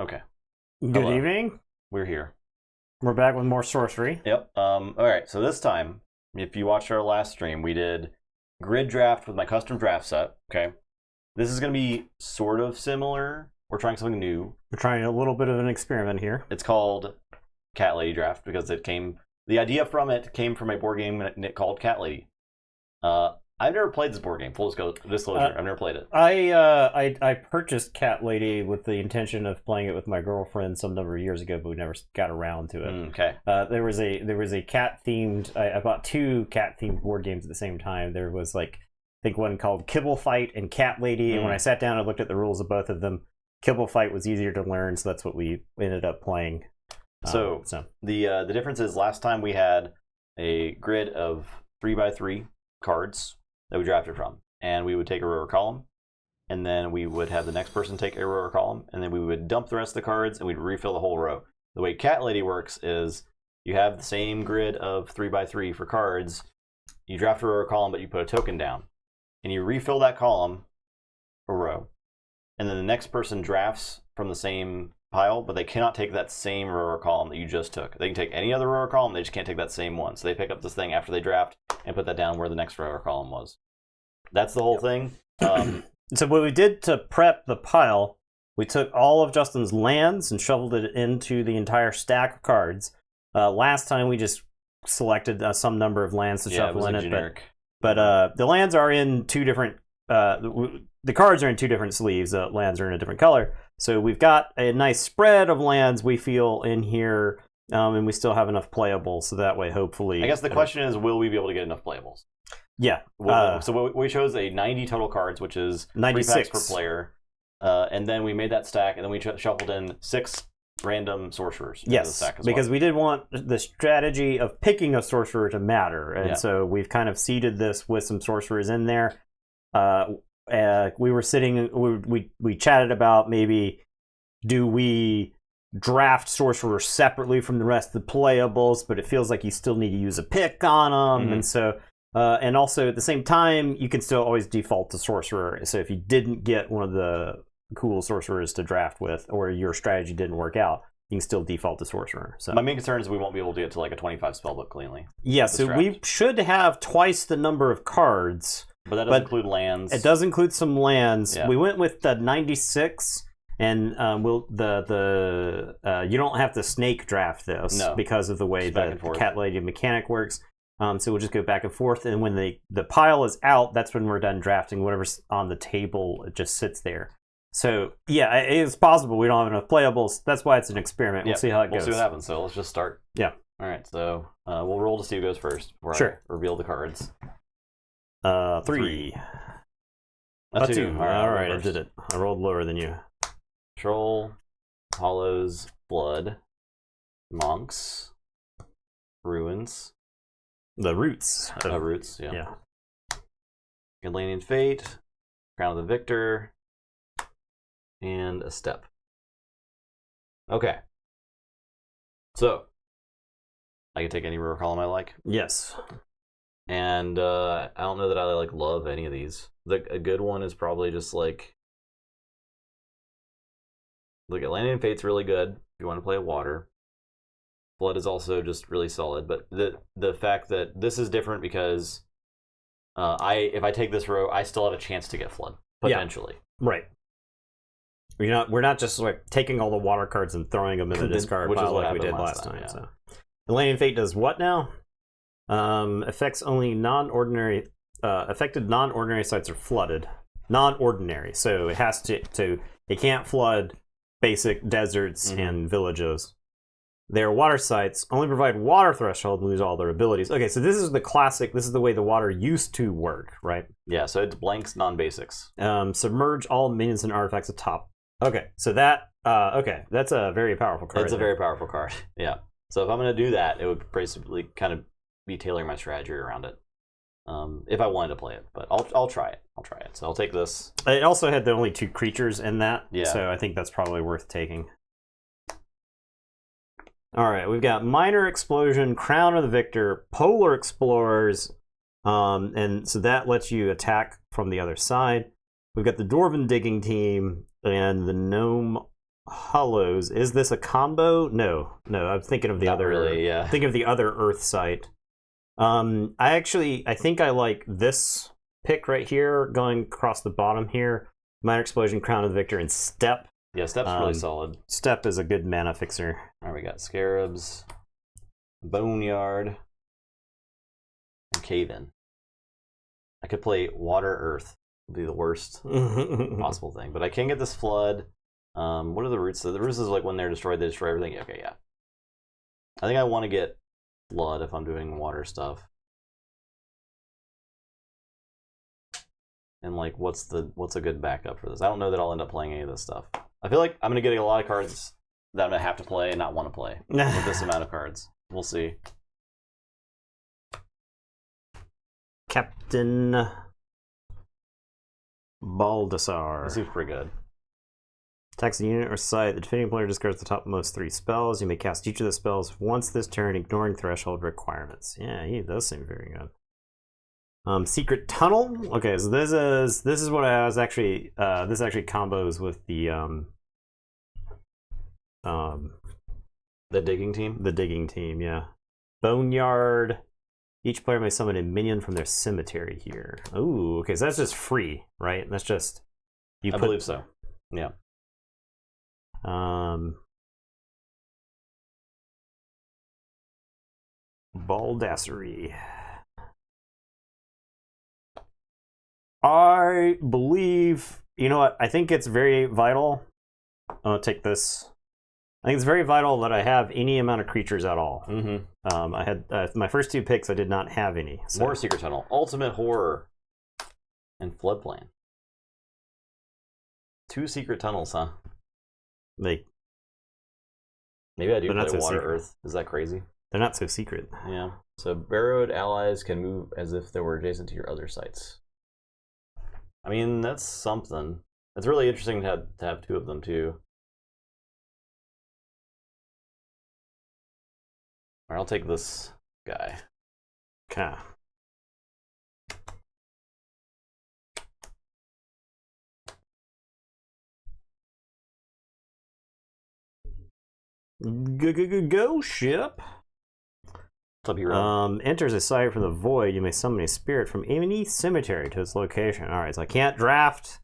Okay. Good Hello. evening. We're here. We're back with more sorcery. Yep. All right. So this time, if you watched our last stream, we did grid draft with my custom draft set. Okay. This is going to be sort of similar. We're trying something new. We're trying a little bit of an experiment here. It's called Cat Lady Draft because the idea from it came from a board game called Cat Lady. I've never played this board game. Full disclosure, I've never played it. I purchased Cat Lady with the intention of playing it with my girlfriend some number of years ago, but we never got around to it. Okay. There was a cat themed. I bought two cat themed board games at the same time. There was I think one called Kibble Fight and Cat Lady. And when I sat down and looked at the rules of both of them, Kibble Fight was easier to learn, so that's what we ended up playing. So the difference is last time we had a grid of 3x3 cards that we drafted from, and we would take a row or column, and then we would have the next person take a row or column, and then we would dump the rest of the cards and we'd refill the whole row. The way Cat Lady works is you have the same grid of 3x3 for cards, you draft a row or column, but you put a token down, and you refill that column or row, and then the next person drafts from the same pile, but they cannot take that same row or column that you just took. They can take any other row or column, they just can't take that same one. So they pick up this thing after they draft and put that down where the next row or column was. That's the whole thing. So what we did to prep the pile, we took all of Justin's lands and shoveled it into the entire stack of cards. Last time we just selected some number of lands to shuffle in it. Generic. But the lands are in two different... the cards are in two different sleeves. The lands are in a different color. So we've got a nice spread of lands, we feel, in here, and we still have enough playables, so that way, hopefully... I guess the question is, will we be able to get enough playables? Yeah. So we chose a 90 total cards, which is 96 3 packs per player, and then we made that stack, and then we shuffled in 6 random sorcerers. Yes, the stack as because well. we did want the strategy of picking a sorcerer to matter, and so we've kind of seeded this with some sorcerers in there. We were sitting, we chatted about maybe do we draft sorcerers separately from the rest of the playables, but it feels like you still need to use a pick on them, and so and also at the same time you can still always default to sorcerer. So if you didn't get one of the cool sorcerers to draft with, or your strategy didn't work out, you can still default to sorcerer. So my main concern is we won't be able to get to like a 25 spellbook cleanly. Yeah, so we should have twice the number of cards. But that does include lands. It does include some lands. Yeah. We went with the 96, and you don't have to snake draft this because of the way the Cat Lady mechanic works. So we'll just go back and forth, and when the pile is out, that's when we're done drafting. Whatever's on the table, it just sits there. So yeah, it's possible we don't have enough playables. That's why it's an experiment. We'll see how it goes. We'll see what happens. So let's just start. Yeah. All right. So we'll roll to see who goes first before I reveal the cards. 3. A 2. All right, I did it. I rolled lower than you. Troll, Hollows, Blood, Monks, Ruins. The roots. Roots, yeah. Galanian Fate, Crown of the Victor, and a Step. Okay. So, I can take any row or column I like? Yes. And I don't know that I love any of these. A good one is probably just like Atlantean Fate's really good if you want to play water. Blood is also just really solid, but the fact that this is different because if I take this row, I still have a chance to get Flood potentially. Yeah. Right. We're not just taking all the water cards and throwing them in the discard pile like we did last time. So. Atlantean Fate does what now? Affects only non-ordinary. Affected non-ordinary sites are flooded. Non-ordinary, so it has to. It can't flood basic deserts and villages. Their water sites only provide water threshold and lose all their abilities. Okay, so this is the classic. This is the way the water used to work, right? Yeah. So it's blanks, non-basics. Submerge all minions and artifacts atop. Okay, so that. Okay, that's a very powerful card. It's a very powerful card. Yeah. So if I'm going to do that, it would basically kind of be tailoring my strategy around it. If I wanted to play it, but I'll try it. So I'll take this. It also had the only 2 creatures in that, yeah. So I think that's probably worth taking. All right, we've got Minor Explosion, Crown of the Victor, Polar Explorers, and so that lets you attack from the other side. We've got the Dwarven Digging Team and the Gnome hollows. Is this a combo? No. I'm thinking of the Not other. really, yeah. Think of the other Earth site. I think I like this pick right here, going across the bottom here. Minor Explosion, Crown of the Victor, and Step. Yeah, Step's really solid. Step is a good mana fixer. All right, we got Scarabs, Boneyard, and Cave In. I could play Water Earth. Would be the worst possible thing. But I can get this Flood. What are the roots? The roots is like when they're destroyed, they destroy everything. Okay, yeah. I think I want to get Flood if I'm doing water stuff. And like, what's a good backup for this? I don't know that I'll end up playing any of this stuff. I feel like I'm gonna get a lot of cards that I'm gonna have to play and not want to play with this amount of cards. We'll see. Captain Baldassar. This seems pretty good. Attacks a unit or site. The defending player discards the topmost 3 spells. You may cast each of the spells once this turn, ignoring threshold requirements. Yeah, he does seem very good. Secret Tunnel. Okay, so this is what I was actually. This actually combos with the digging team. The digging team, yeah. Boneyard. Each player may summon a minion from their cemetery here. Ooh, okay, so that's just free, right? That's just I believe so. Yeah. Baldassery. I believe, you know what? I think it's very vital. I'm gonna take this. I think it's very vital that I have any amount of creatures at all. Mm-hmm. I had my first 2 picks. I did not have any. So. More Secret Tunnel, Ultimate Horror, and Floodplain. 2 Secret Tunnels, huh? Maybe I do play so Water secret. Earth. Is that crazy? They're not so secret. Yeah. So Burrowed allies can move as if they were adjacent to your other sites. I mean, that's something. It's really interesting to have 2 of them too. All right, I'll take this guy. Okay. Go ship. What's up, hero? Enters a site from the void. You may summon a spirit from any cemetery to its location. All right, so I can't draft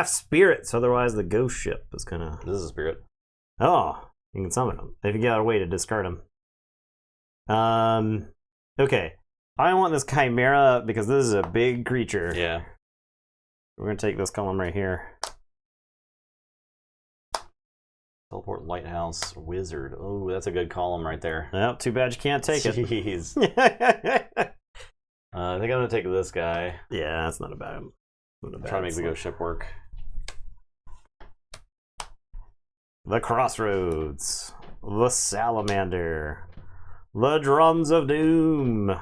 spirits. Otherwise, the ghost ship is gonna. This is a spirit. Oh, you can summon them if you got a way to discard them. Okay. I want this Chimera because this is a big creature. Yeah. We're gonna take this column right here. Teleport Lighthouse Wizard. Oh, that's a good column right there. Well, too bad you can't take it. Jeez. I think I'm gonna take this guy. Yeah, that's not a bad. Try to make the ghost ship work. The Crossroads. The Salamander. The Drums of Doom. I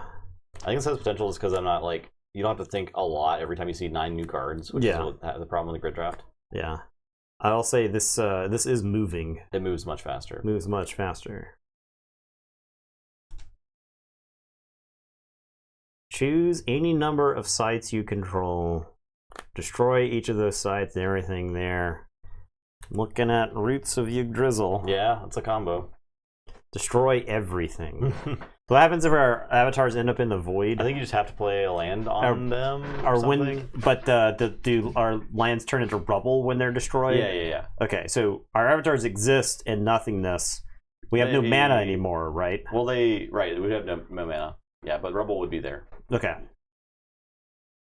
think this has potential just because I'm not like, you don't have to think a lot every time you see 9 new cards, which is the problem with the grid draft. Yeah. I'll say this is moving. It moves much faster. Moves much faster. Choose any number of sites you control. Destroy each of those sites and everything there. Looking at Roots of Yggdrasil. Yeah, it's a combo. Destroy everything. What happens if our avatars end up in the void? I think you just have to play a land on them. Or something. Do our lands turn into rubble when they're destroyed? Yeah. Okay, so our avatars exist in nothingness. We have no mana anymore, right? Well, we have no mana. Yeah, but rubble would be there. Okay.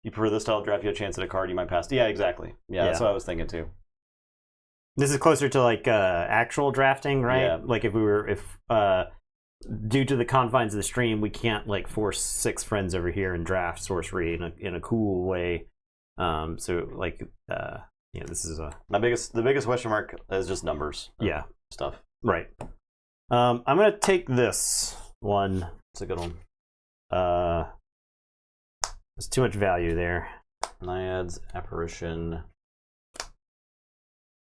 You prefer this style of draft? You have a chance at a card you might pass. Yeah, exactly. Yeah, that's what I was thinking too. This is closer to like actual drafting, right? Yeah. Like if due to the confines of the stream, we can't like force 6 friends over here and draft sorcery in a cool way. So like this is the biggest question mark is just numbers. Yeah. Stuff. Right. I'm gonna take this one. It's a good one. There's too much value there. Naiads, Apparition,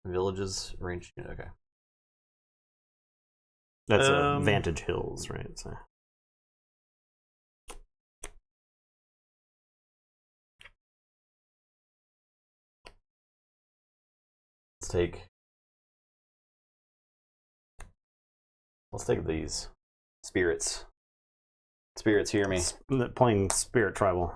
Villages, Range. Okay. That's Vantage Hills, right? So. Let's take Let's take these. Spirits. Spirits, hear me. Playing Spirit Tribal.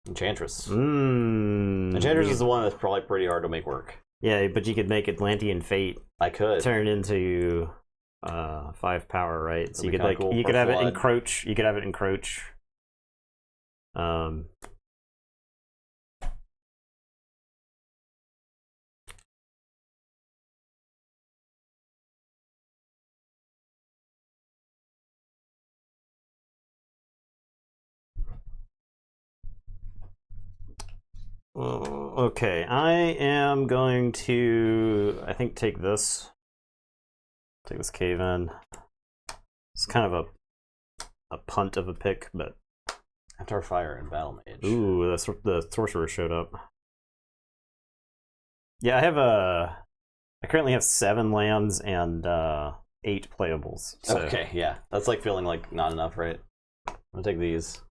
Enchantress. Enchantress is the one that's probably pretty hard to make work. Yeah, but you could make Atlantean Fate. I could turn it into 5 power, right? That'd so you could cool you could have flood. it encroach. You could have it encroach. Okay, I am going to, I think, take this. Take this cave in. It's kind of a punt of a pick, but Avatar Fire and Battle Mage. Ooh, the sorcerer showed up. Yeah, I currently have 7 lands and 8 playables. So. Okay, yeah, that's like feeling like not enough, right? I'm gonna take these.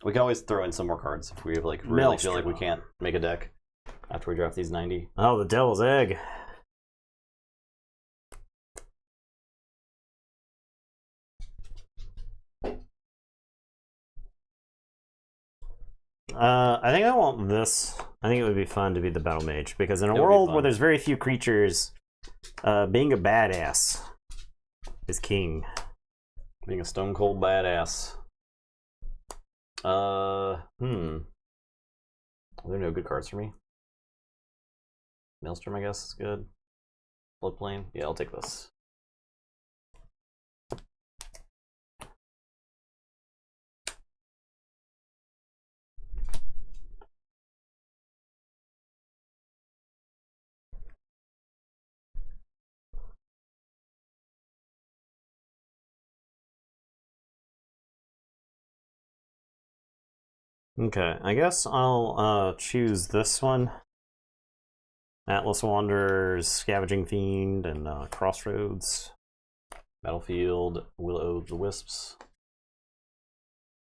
We can always throw in some more cards if we like really feel like we can't make a deck after we draft these 90. Oh, the Devil's Egg. I think I want this. I think it would be fun to be the Battle Mage, because in a world where there's very few creatures, being a badass is king. Being a stone cold badass. Are there no good cards for me? Maelstrom, I guess, is good. Floodplain? Yeah, I'll take this. Okay, I guess I'll choose this one. Atlas Wanderers, Scavenging Fiend, and Crossroads. Battlefield, Will-O-the-Wisps.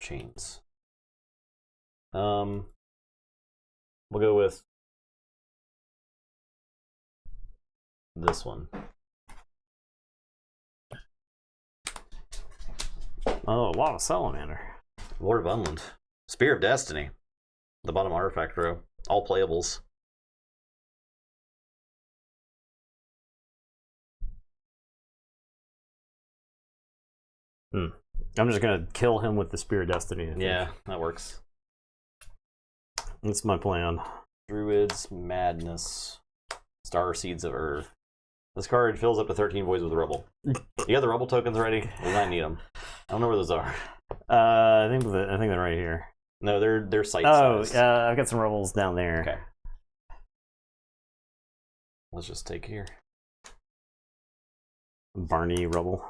Chains. We'll go with this one. Oh, a lot of Salamander. Lord of Unland. Spear of Destiny. The bottom artifact row. All playables. I'm just gonna kill him with the Spear of Destiny. Yeah, that works. That's my plan. Druid's Madness. Star Seeds of Earth. This card fills up to 13 voids with Rebel. You got the Rebel tokens ready? We might need them. I don't know where those are. I think they're right here. No, they're site sized. I've got some Rebels down there. Okay. Let's just take here. Barney Rebel.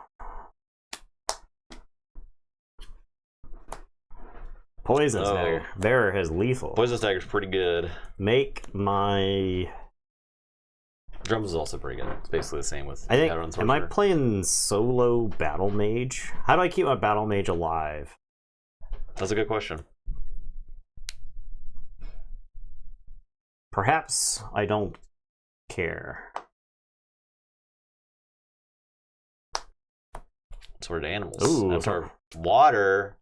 Poison Dagger. Bearer has lethal. Poison Dagger's pretty good. Make my... Drums is also pretty good. It's basically the same with... I think, am I playing solo Battle Mage? How do I keep my Battle Mage alive? That's a good question. Perhaps I don't care. Sort of animals. Ooh, that's our water.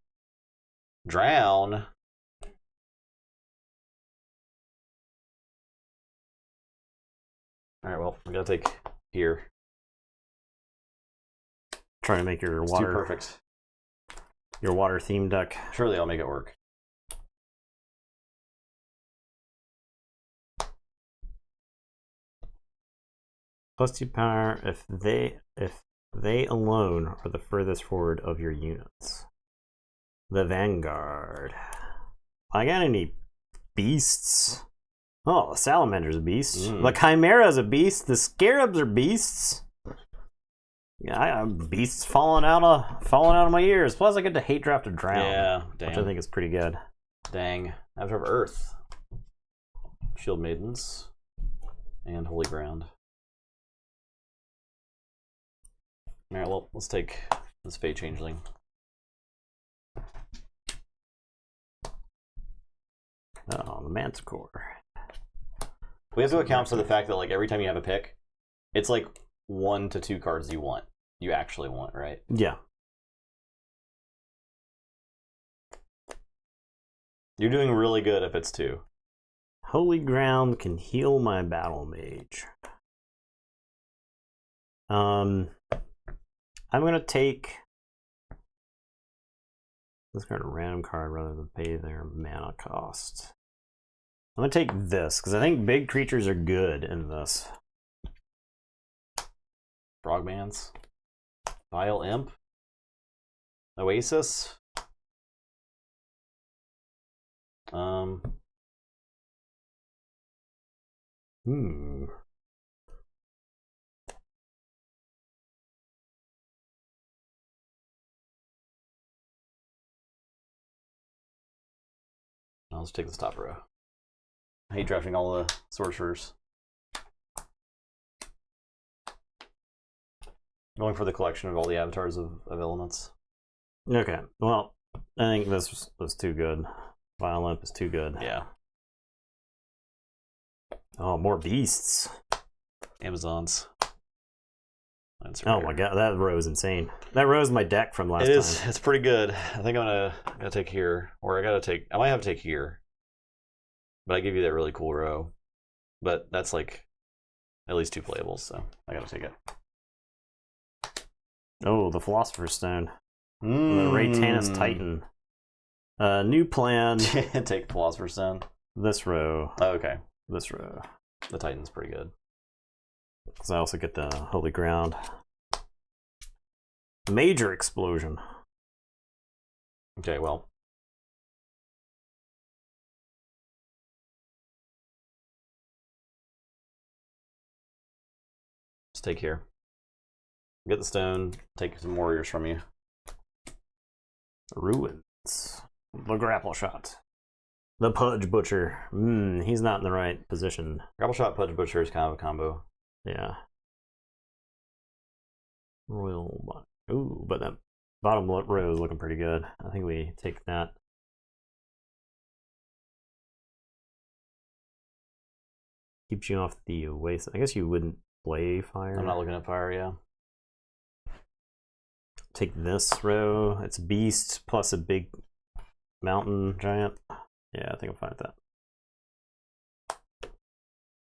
Drown. Alright, well, we gotta take here. Trying to make your water too perfect. Your water theme deck. Surely I'll make it work. +2 power if they alone are the furthest forward of your units. The Vanguard. I got any beasts? Oh, the Salamander's a beast. The Chimera's a beast. The Scarabs are beasts. Yeah, I have beasts falling out of my ears. Plus, I get to hate draft a Drown. Yeah, damn. Which I think is pretty good. Dang. Avatar of Earth. Shield Maidens. And Holy Ground. Alright, well, let's take this Fate Changeling. Oh, the Manticore. We have to account for the fact that like every time you have a pick, it's like 1 to 2 cards you actually want, right? Yeah. You're doing really good if it's 2. Holy Ground can heal my Battle Mage. I'm gonna take. Let's go to a random card rather than pay their mana cost. I'm gonna take this because I think big creatures are good in this. Frogmans, Vile Imp, Oasis. Let's take this top row. I hate drafting all the sorcerers. Going for the collection of all the avatars of elements. Okay, well, I think this was too good. Vile Imp is too good. Yeah. Oh, more beasts. Amazons. Oh my god, that row is insane. That row is my deck from last time. It is. It's pretty good. I think I'm gonna take here, or I might have to take here. But I give you that really cool row. But that's like at least 2 playables, so I gotta take it. Oh, the Philosopher's Stone. The Raytanus Titan. New plan. Take Philosopher's Stone. This row. Oh, okay. This row. The Titan's pretty good. Because I also get the Holy Ground. Major Explosion. Okay, well. Let's take here. Get the stone, take some warriors from you. Ruins. The Grapple Shot. The Pudge Butcher. He's not in the right position. Grapple Shot, Pudge Butcher is kind of a combo. Yeah. Royal. Ooh, but that bottom row is looking pretty good. I think we take that. Keeps you off the waste. I guess you wouldn't play fire. I'm not looking at fire, yeah. Take this row. It's beast plus a big mountain giant. Yeah, I think I'm fine with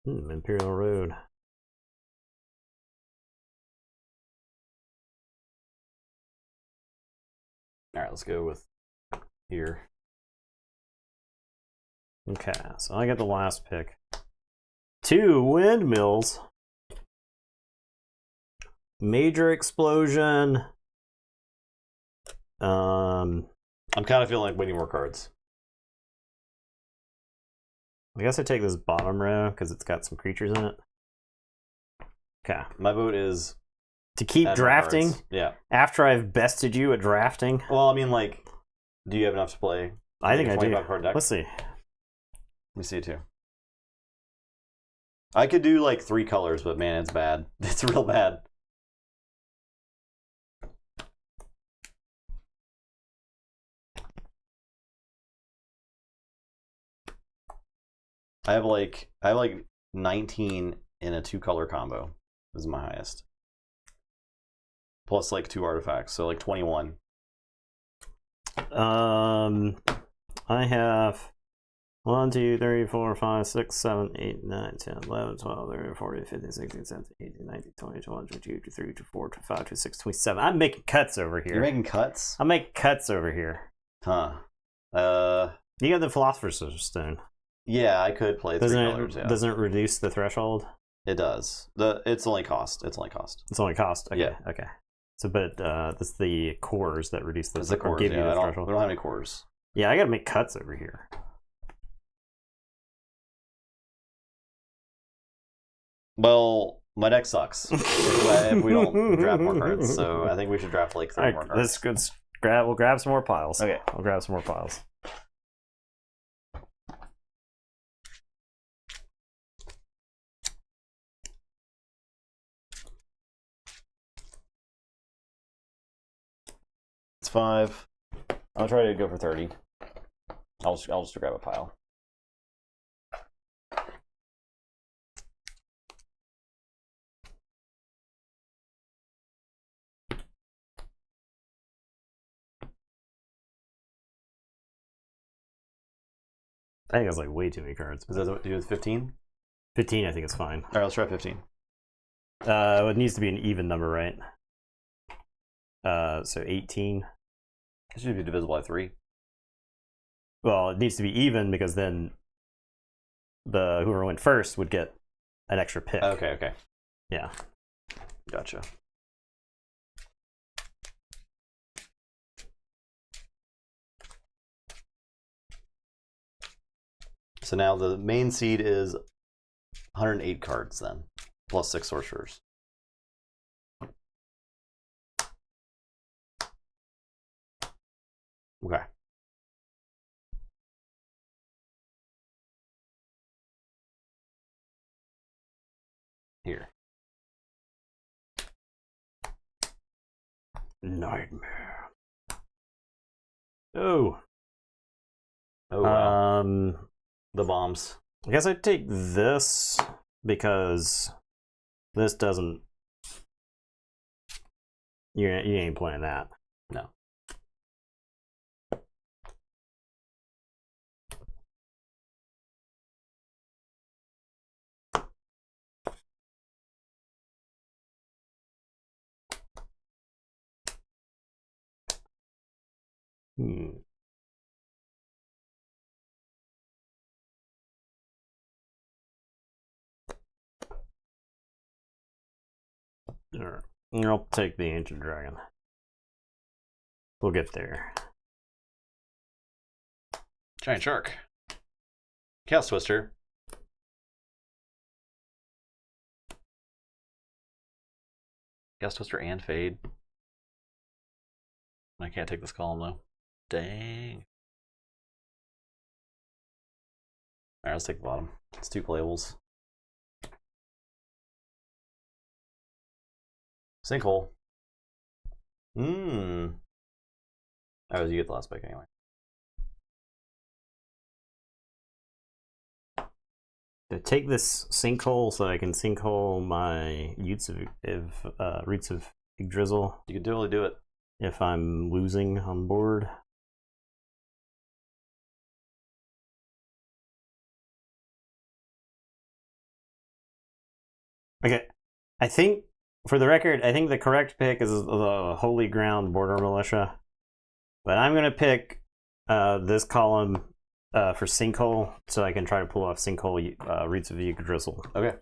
that. Imperial Road. All right, let's go with here. Okay, so I got the last pick. 2 windmills. Major Explosion. I'm kind of feeling like we need more cards. I guess I take this bottom row because it's got some creatures in it. Okay. My vote is to keep drafting. Yeah. After I've bested you at drafting. Well, I mean, like, do you have enough to play? I think I do. Card deck? Let's see. Let me see too. I could do like 3 colors, but man, it's bad. It's real bad. I have like 19 in a 2-color combo. This is my highest. Plus like 2 artifacts, so like 21. I have 1, 2, 3, 4, 5, 6, 7, 8, 9, 10, 11, 12, 13, 14, 15, 16, 17, 18, 19, 20, 21, 22, 23, 24, 25, 26, 27. I'm making cuts over here. You're making cuts? I'm making cuts over here. Huh. You got the Philosopher's Stone. Yeah, I could play 3 colors. Yeah. Doesn't it reduce the threshold? It does. It's only cost. It's only cost. It's only cost. Okay. Yeah. Okay. So, but it's the cores that reduce the. It's the cores. Give you the threshold. threshold. We don't have any cores. Yeah, I got to make cuts over here. Well, my deck sucks if we don't draft more cards. So I think we should draft like 3 more cards. Let's grab. We'll grab some more piles. Okay. I'll grab some more piles. It's 5. I'll try to go for 30. I'll just grab a pile. I think that's like way too many cards. Is that what you do with 15? 15, I think it's fine. All right, let's try 15. It needs to be an even number, right? So 18. It should be divisible by 3. Well, it needs to be even because then whoever went first would get an extra pick. Okay. Yeah. Gotcha. So now the main seed is 108 cards then, plus 6 sorcerers. Okay. Here. Nightmare. Oh. Oh wow. The bombs. I guess I'd take this because this doesn't. You ain't playing that. No. Alright. I'll take the Ancient Dragon. We'll get there. Giant Shark. Chaos Twister. Chaos Twister and Fade. I can't take this column though. Dang. Alright, let's take the bottom. It's 2 playables. Sinkhole. Oh, you get the last pick anyway. To take this sinkhole so I can sinkhole my Roots of Yggdrasil. You can totally do it. If I'm losing on board. Okay, I think, for the record, I think the correct pick is the Holy Ground Border Militia. But I'm going to pick this column for Sinkhole, so I can try to pull off Sinkhole Roots of Yggdrasil. Okay.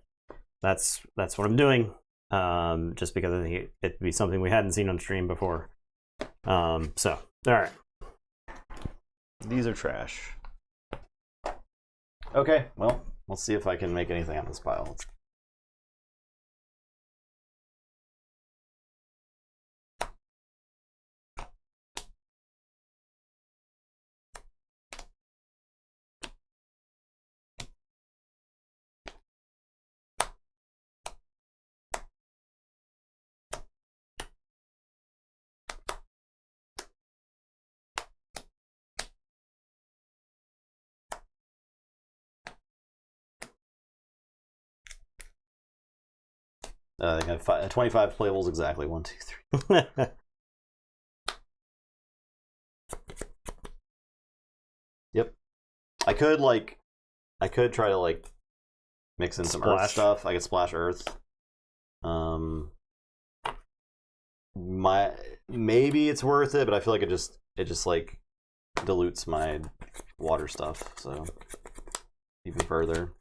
That's what I'm doing, just because I think it'd be something we hadn't seen on stream before. So, alright. These are trash. Okay, well, let's see if I can make anything on this pile. They got 25 playables exactly. 1, 2, 3. Yep. I could try to mix in some Earth stuff. I could splash Earth. Maybe it's worth it, but I feel like it just dilutes my water stuff. So even further.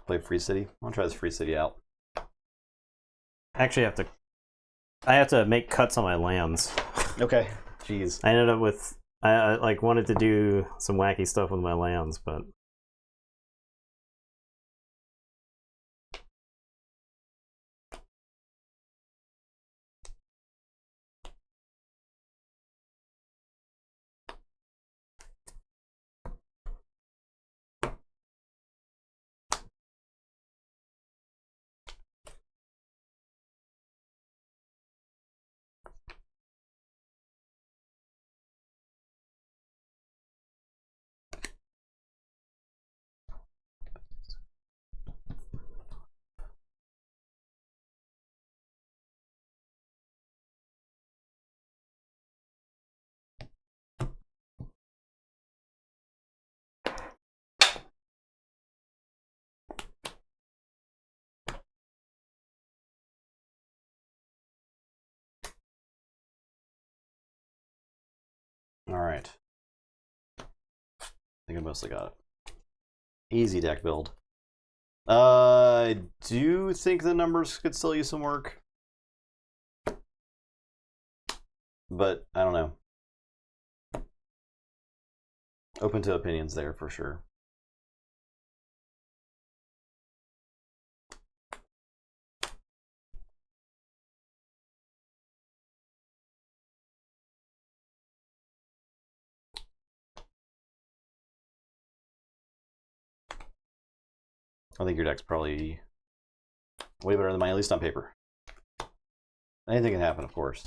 Play Free City. I'll try this Free City out. Actually, I have to make cuts on my lands. Okay. Jeez. I ended up with I wanted to do some wacky stuff with my lands, but All right. I think I mostly got it. Easy deck build. I do think the numbers could still use some work, but I don't know. Open to opinions there for sure. I think your deck's probably way better than mine, at least on paper. Anything can happen, of course.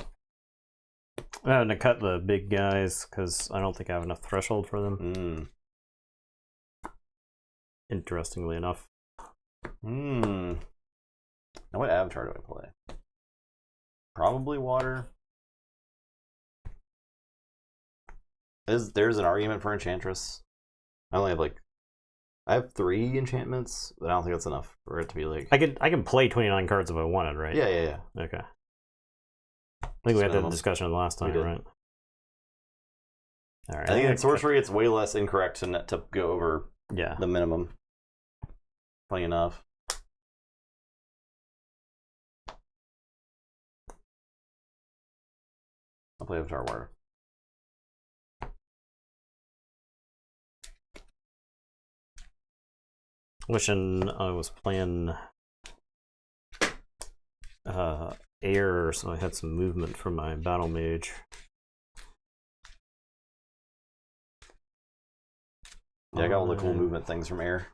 I'm having to cut the big guys because I don't think I have enough threshold for them. Interestingly enough. Now what avatar do I play? Probably water. There's an argument for Enchantress. I have 3 enchantments, but I don't think that's enough for it to be like. I can play 29 cards if I wanted, right? Yeah. Okay. I think we had that discussion last time, right? All right. I think in sorcery, it's way less incorrect to go over the minimum. Funny enough. I'll play Avatar Water. Wishing I was playing air, so I had some movement from my battle mage. Yeah, I got all the cool movement things from air.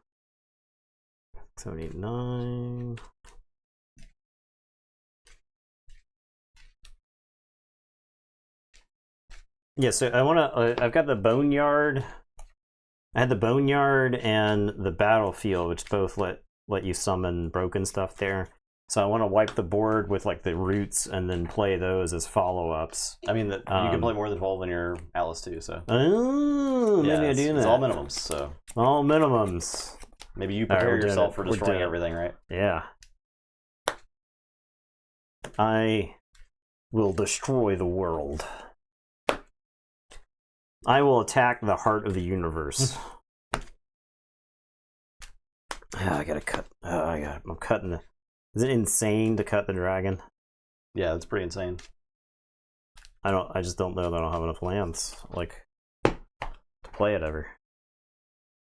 79. Yeah, so I want to. I've got the Boneyard. I had the Boneyard and the Battlefield, which both let you summon broken stuff there. So I want to wipe the board with like the roots and then play those as follow-ups. I mean, you can play more than 12 in your Atlas too. So maybe I do that. It's all minimums. So all minimums. Maybe you prepare yourself for destroying everything, right? Yeah. I will destroy the world. I will attack the heart of the universe. I gotta cut. I'm cutting the. Is it insane to cut the dragon? Yeah, that's pretty insane. I just don't know that I don't have enough lands to play it ever.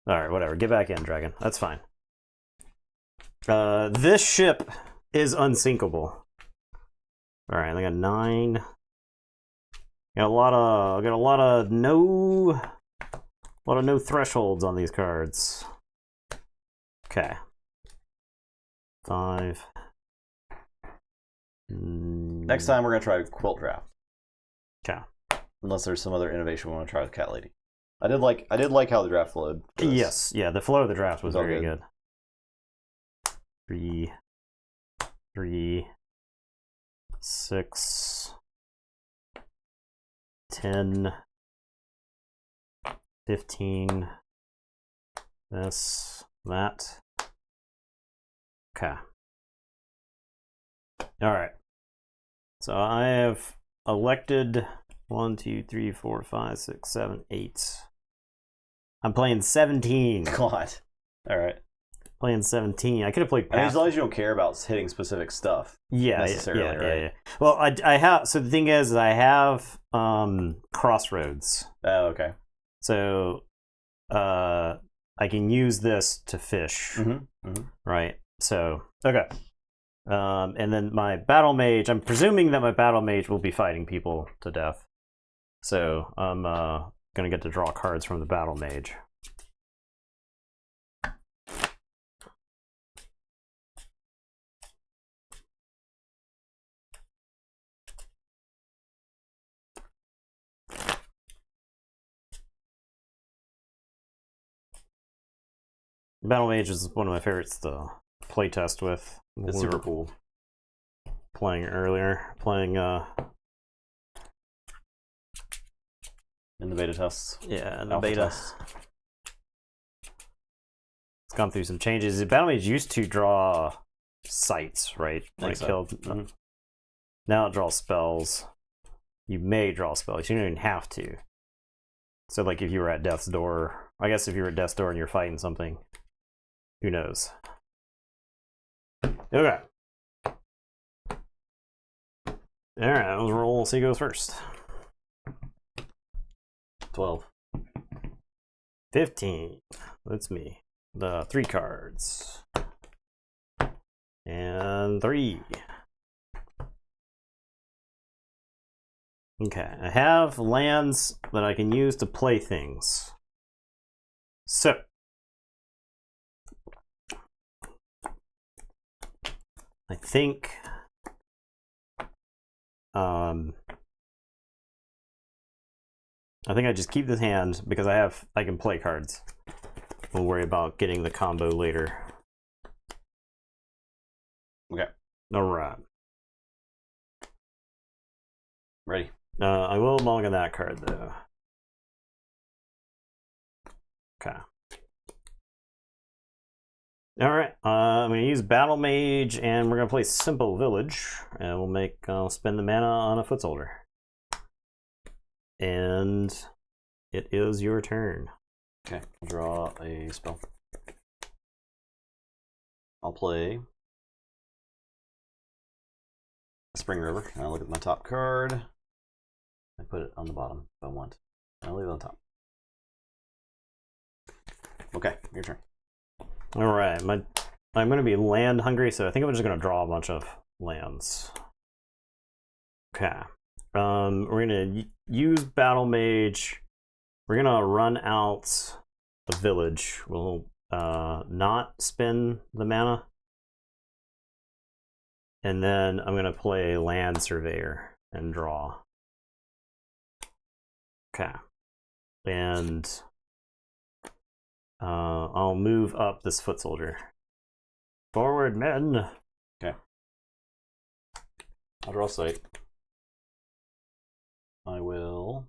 All right, whatever. Get back in, dragon. That's fine. This ship is unsinkable. All right, I got 9. Got a lot of no thresholds on these cards. Okay. 5. Next time we're gonna try Quilt Draft. Okay. Unless there's some other innovation we want to try with Cat Lady. I did like how the draft flowed. Yes, yeah, the flow of the draft was very good. 3, 6, 10, 15, that. Okay. All right. So I have elected 1, 2, 3, 4, 5, 6, 7, 8. I'm playing 17. God. All right. Playing 17. I could have played. As long as you don't care about hitting specific stuff. Yeah, necessarily, right? Yeah. Well, I have. So the thing is, I have Crossroads. Oh, okay. So, I can use this to fish. Right. So, okay. And then my battle mage. I'm presuming that my battle mage will be fighting people to death. So I'm gonna get to draw cards from the battle mage. Battle Mage is one of my favorites to play test with. It's super cool. Playing earlier, in the beta tests. Yeah, in the beta tests. It's gone through some changes. The Battle Mage used to draw sights, right? When it killed. Now it draws spells. You may draw spells. You don't even have to. So, like, if you were at death's door, I guess if you were at death's door and you're fighting something, who knows? Okay. All right, let's roll. See who goes first. 12. 15. That's me. The 3 cards. And 3. Okay, I have lands that I can use to play things. So, I think I just keep this hand because I can play cards. We'll worry about getting the combo later. Okay. All right. Ready. I will mulligan that card though. Okay. All right. I'm gonna use Battle Mage, and we're gonna play Simple Village, and we'll spend the mana on a foot soldier. And it is your turn. Okay, I'll draw a spell. I'll play Spring River, and I'll look at my top card. I put it on the bottom if I want. I'll leave it on top. Okay, your turn. All right, I'm going to be land hungry, so I think I'm just going to draw a bunch of lands. Okay. We're going to use Battle Mage. We're going to run out a village. We'll not spend the mana. And then I'm going to play Land Surveyor and draw. Okay. And I'll move up this foot soldier. Forward, men. Okay. I'll draw a sight. I will.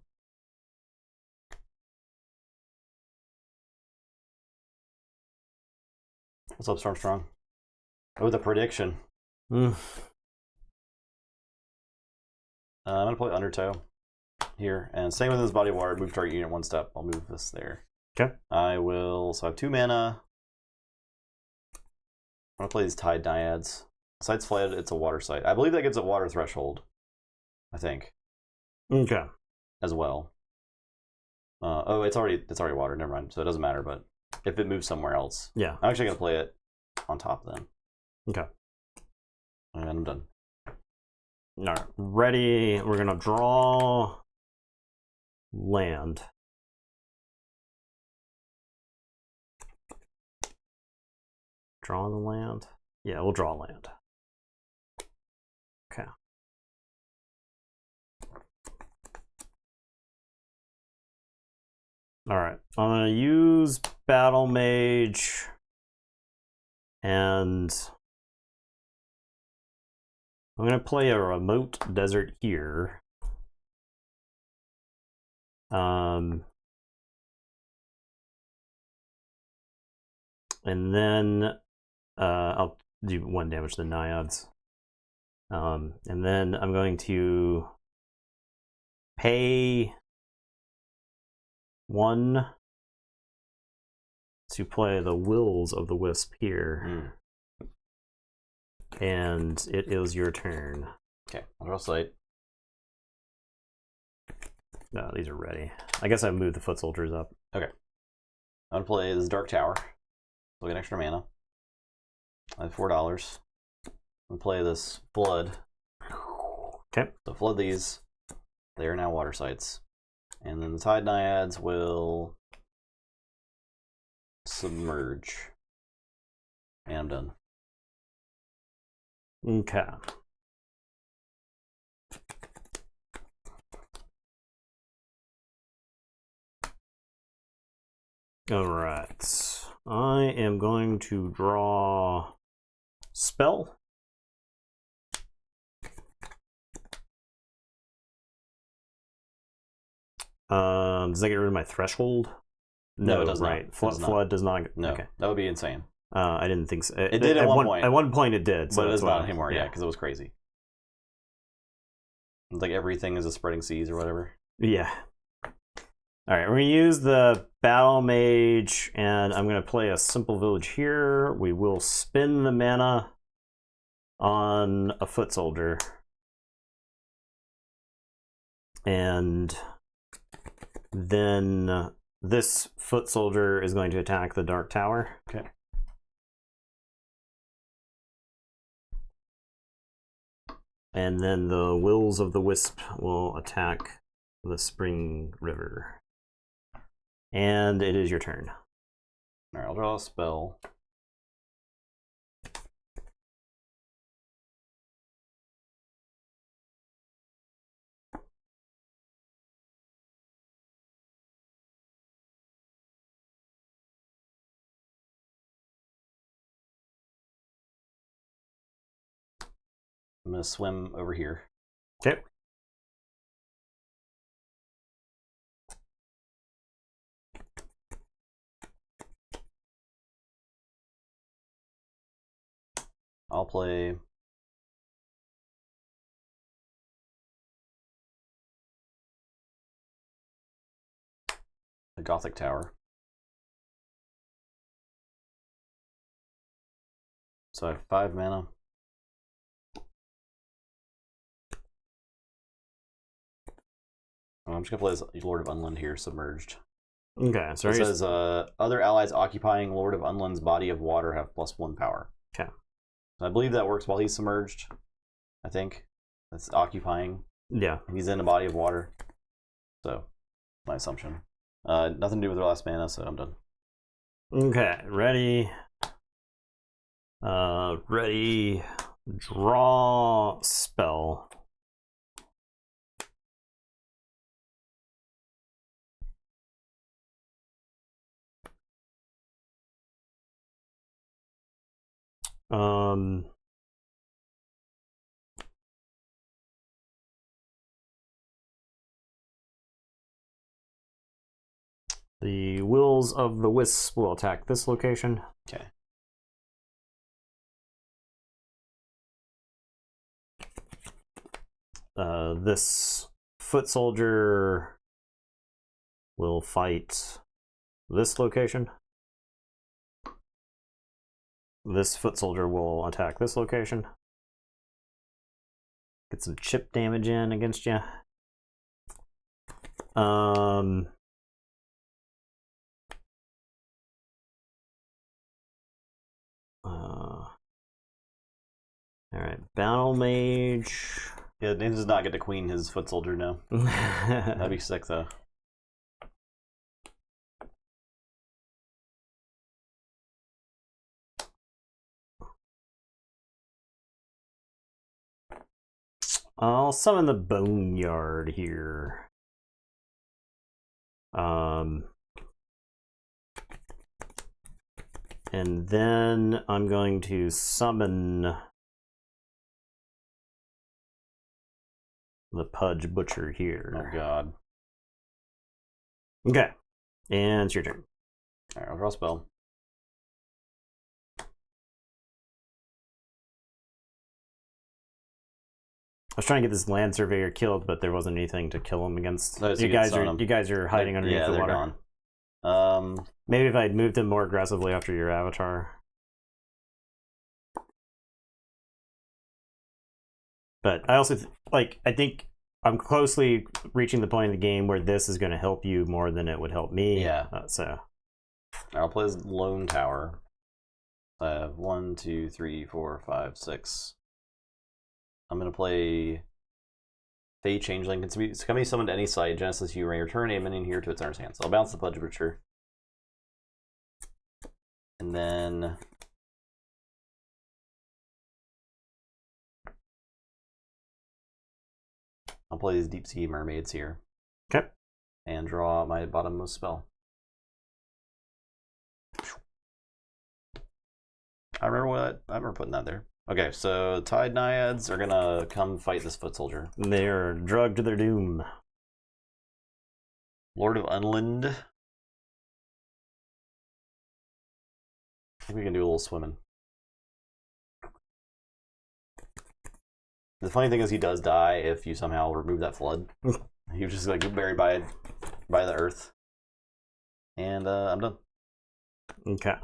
What's up, Stormstrong? Oh, the prediction. I'm gonna play Undertow here, and same with his body of water. Move target unit 1 step. I'll move this there. Okay. I will. So I have 2 mana. I'm gonna play these Tide Naiads. Sight's Fled. It's a water site. I believe that gets a water threshold. I think. Okay. As well. Oh, it's already water. Never mind. So it doesn't matter. But if it moves somewhere else, yeah, I'm actually gonna play it on top then. Okay. And I'm done. All right, ready. We're gonna draw land. Draw the land. Yeah, we'll draw land. Okay. All right, I'm gonna use Battle Mage, and I'm gonna play a remote desert here. And then I'll do 1 damage to the Naiads. And then I'm going to pay 1 to play the Wills of the Wisp here. And it is your turn. Okay, I'll draw a sight. No, these are ready. I guess I moved the foot soldiers up. Okay. I'm gonna play this Dark Tower. So I get extra mana. I have $4. I'm gonna play this Flood. Okay. So flood these. They are now water sites. And then the Tide Naiads will submerge. And I'm done. Okay. All right. I am going to draw spell. Does that get rid of my threshold? No, it does right. not. Flood does not. No, okay. that would be insane. I didn't think so. It did at one point. At one point it did. So but it that's does why, not anymore, yeah, because it was crazy. It's like everything is a spreading seas or whatever. Yeah. All right, we're going to use the Battle Mage, and I'm going to play a Simple Village here. We will spend the mana on a Foot Soldier. And then this Foot Soldier is going to attack the Dark Tower. Okay. And then the Wills of the Wisp will attack the Spring River. And it is your turn. All right, I'll draw a spell. I'm going to swim over here. Okay. I'll play the Gothic Tower. So I have 5 mana. I'm just going to play as Lord of Unland here, Submerged. Okay, so it says other allies occupying Lord of Unland's body of water have +1 power. Okay. So I believe that works while he's submerged. I think that's occupying. Yeah. He's in a body of water. So, my assumption. Nothing to do with their last mana, so I'm done. Okay, ready. Ready. Draw spell. The Wills of the Wisp will attack this location. Okay. This Foot Soldier will fight this location. This Foot Soldier will attack this location. Get some chip damage in against you. Alright, Battle Mage. Yeah, Dane does not get to queen his Foot Soldier now. That'd be sick, though. I'll summon the Boneyard here. And then I'm going to summon the Pudge Butcher here. Oh, God. Okay. And it's your turn. Alright, I'll draw a spell. I was trying to get this Land Surveyor killed, but there wasn't anything to kill him against. No, so you guys are hiding underneath the water. Gone. Maybe if I'd moved him more aggressively after your avatar. But I also I think I'm closely reaching the point in the game where this is going to help you more than it would help me. Yeah. So I'll play as Lone Tower. I have 1, 2, 3, 4, 5, 6. I'm gonna play Fey Changeling. It's can be summoned to any site. Genesis, you may return a minion here to its owner's hand. So I'll bounce the Pudge Butcher. And then I'll play these Deep Sea Mermaids here. Okay. And draw my bottommost spell. I remember putting that there. Okay, so Tide Naiads are gonna come fight this Foot Soldier. They're drugged to their doom. Lord of Unland. I think we can do a little swimming. The funny thing is he does die if you somehow remove that flood. He was just like buried by the earth. And I'm done. Okay.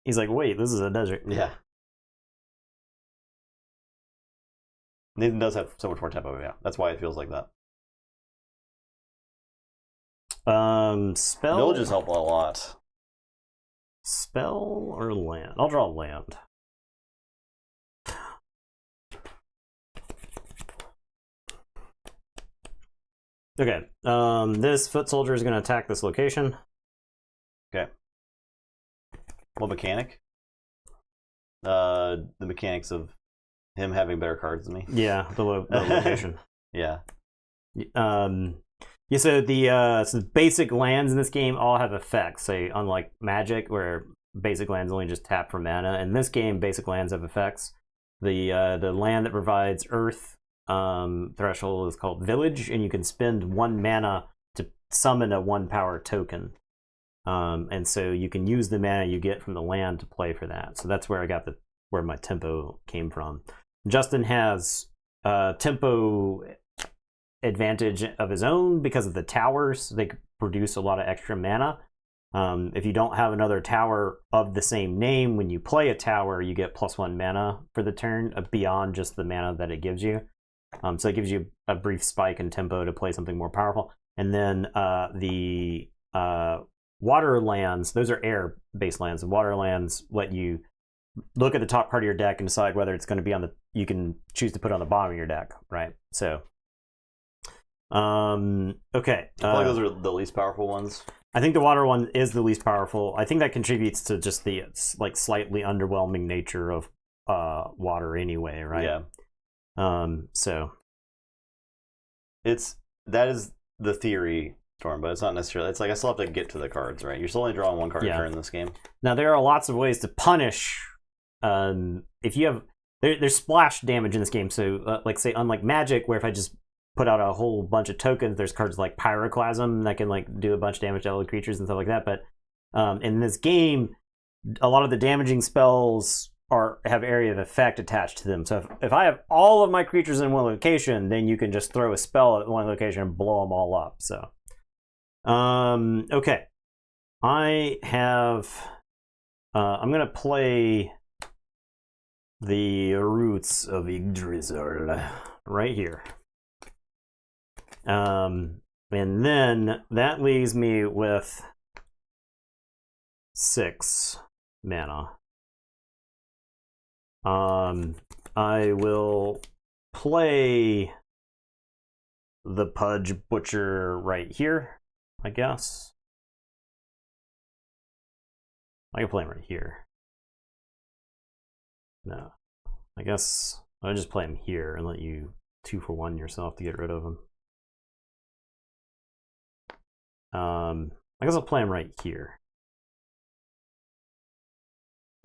He's like, wait, this is a desert. Yeah. Nathan does have so much more tempo, yeah. That's why it feels like that. Spell. Villages help a lot. Spell or land? I'll draw land. Okay. This foot soldier is going to attack this location. Okay. What mechanic? The mechanics of him having better cards than me. Yeah, the location. Yeah. Yeah, so the basic lands in this game all have effects. Say, unlike Magic, where basic lands only just tap for mana, in this game, basic lands have effects. The land that provides Earth threshold is called Village, and you can spend 1 mana to summon a 1 power token. And so you can use the mana you get from the land to play for that. So that's where I got where my tempo came from. Justin has tempo advantage of his own because of the towers. They produce a lot of extra mana. If you don't have another tower of the same name, when you play a tower, you get +1 mana for the turn beyond just the mana that it gives you. So it gives you a brief spike in tempo to play something more powerful. And then the water lands, those are air-based lands. The water lands let you look at the top part of your deck and decide whether it's going to be you can choose to put it on the bottom of your deck, right? So, okay. I feel like those are the least powerful ones. I think the water one is the least powerful. I think that contributes to just the like slightly underwhelming nature of water anyway, right? Yeah. So that is the theory, Storm, but it's not necessarily. It's like I still have to get to the cards, right? You're still only drawing 1 card a turn in this game. Now there are lots of ways to punish. If you have there's splash damage in this game, so like say unlike Magic, where if I just put out a whole bunch of tokens, there's cards like Pyroclasm that can like do a bunch of damage to other creatures and stuff like that. But in this game, a lot of the damaging spells have area of effect attached to them. So if I have all of my creatures in one location, then you can just throw a spell at one location and blow them all up. So, okay, I have. I'm gonna play the Roots of Yggdrasil right here. And then that leaves me with 6 mana. I will play the Pudge Butcher right here, I guess. I can play him right here. No. I guess I'll just play him here and let you 2-for-1 yourself to get rid of him. I guess I'll play him right here.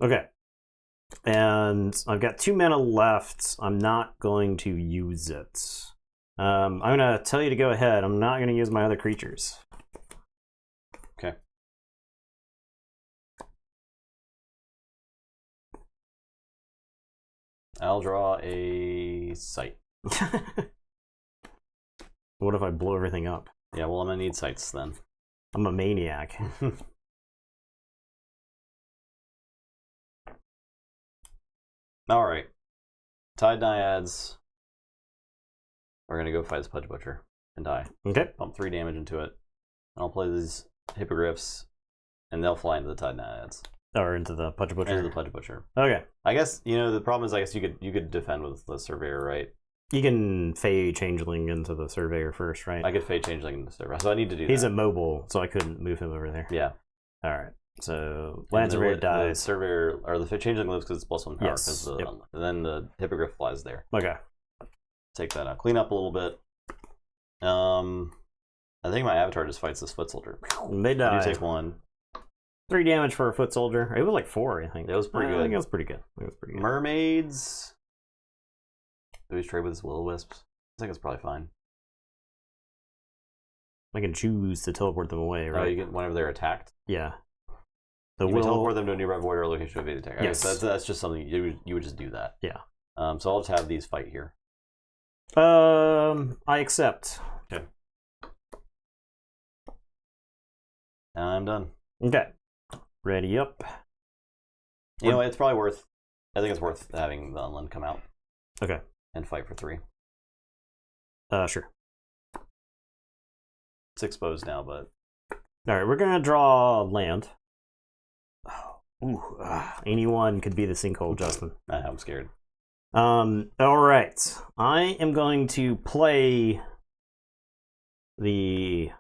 Okay. And I've got 2 mana left. I'm not going to use it. I'm going to tell you to go ahead. I'm not going to use my other creatures. Okay. I'll draw a sight. What if I blow everything up? Yeah, well, I'm going to need sights then. I'm a maniac. All right. Tide Naiads. We're going to go fight this Pudge Butcher and die. Okay. Pump 3 damage into it. And I'll play these Hippogriffs, and they'll fly into the Tide Naiads. Or into the Pudge Butcher. Into the Pudge Butcher. Okay. I guess, the problem is, I guess you could defend with the Surveyor, right? You can Fey Changeling into the Surveyor first, right? I could Fey Changeling into the Surveyor, so I need to do He's that. a mobile, so I couldn't move him over there. Yeah. All right. So Land Surveyor dies. The Surveyor, or the Fey Changeling lives because it's +1 power. Yes. Yep. And then the Hippogriff flies there. Okay. Take that out. Clean up a little bit. I think my avatar just fights this Foot Soldier. They die. You take 1. 3 damage for a Foot Soldier. It was like 4, I think. It was pretty good. I think it was pretty good. Mermaids. Do we trade with his Will-O-Wisps? I think it's probably fine. I can choose to teleport them away, right? Oh, you get whenever they're attacked? Yeah. You can teleport them to a nearby void or location of evade attack. Yes. Okay, so that's just something you would just do that. Yeah. So I'll just have these fight here. I accept. Okay. I'm done. Okay. Ready up. You know, it's probably worth. I think it's worth having the Unland come out. Okay. And fight for 3. Sure. It's exposed now, but. All right, we're gonna draw land. Anyone could be the sinkhole, Justin. I'm scared. All right. I am going to play the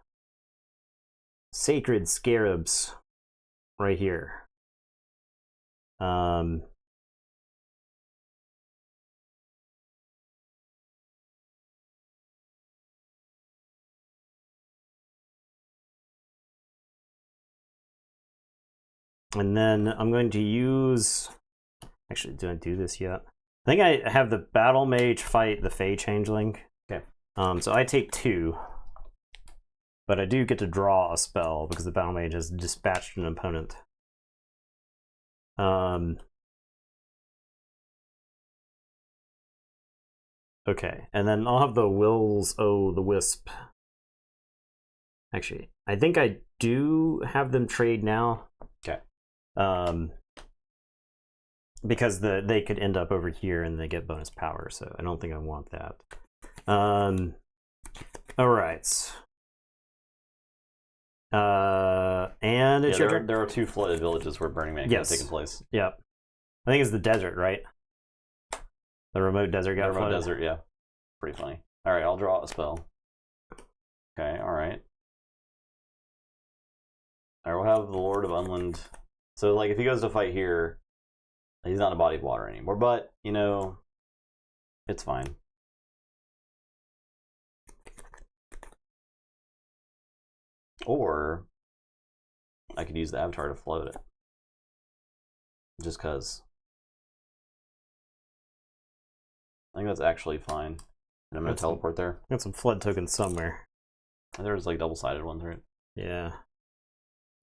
Sacred Scarabs right here. And then I'm going to use... Actually, did I do this yet? I think I have the Battle Mage fight the Fey Changeling. Okay. So I take 2. But I do get to draw a spell because the Battle Mage has dispatched an opponent. Okay, and then I'll have the Wills the Wisp. Actually, I think I do have them trade now. Okay. Because they could end up over here and they get bonus power, so I don't think I want that. All right. And it's your turn. There are 2 flooded villages where Burning Man has taken place. Yep. I think it's the desert, right? The remote desert got flooded. Remote desert, yeah. Pretty funny. All right, I'll draw a spell. Okay, all right. All right, we'll have the Lord of Unland. So, like, if he goes to fight here, he's not in a body of water anymore. But, you know, it's fine. Or I could use the Avatar to float it. Just because. I think that's actually fine. And I'm going to teleport there. Got some flood tokens somewhere. There's like double-sided ones, right? Yeah.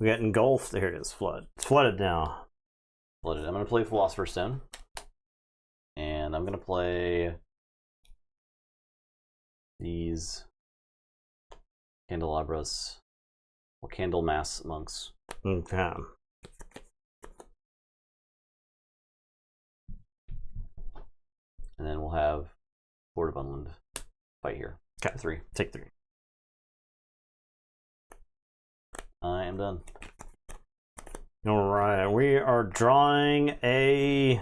We got engulfed. Here it is, flood. It's flooded now. Flooded. I'm going to play Philosopher's Stone. And I'm going to play these candelabras. Or Candlemass monks. Okay. And then we'll have Lord of Unland fight here. Okay. 3. Take 3. I am done. All right. We are drawing a...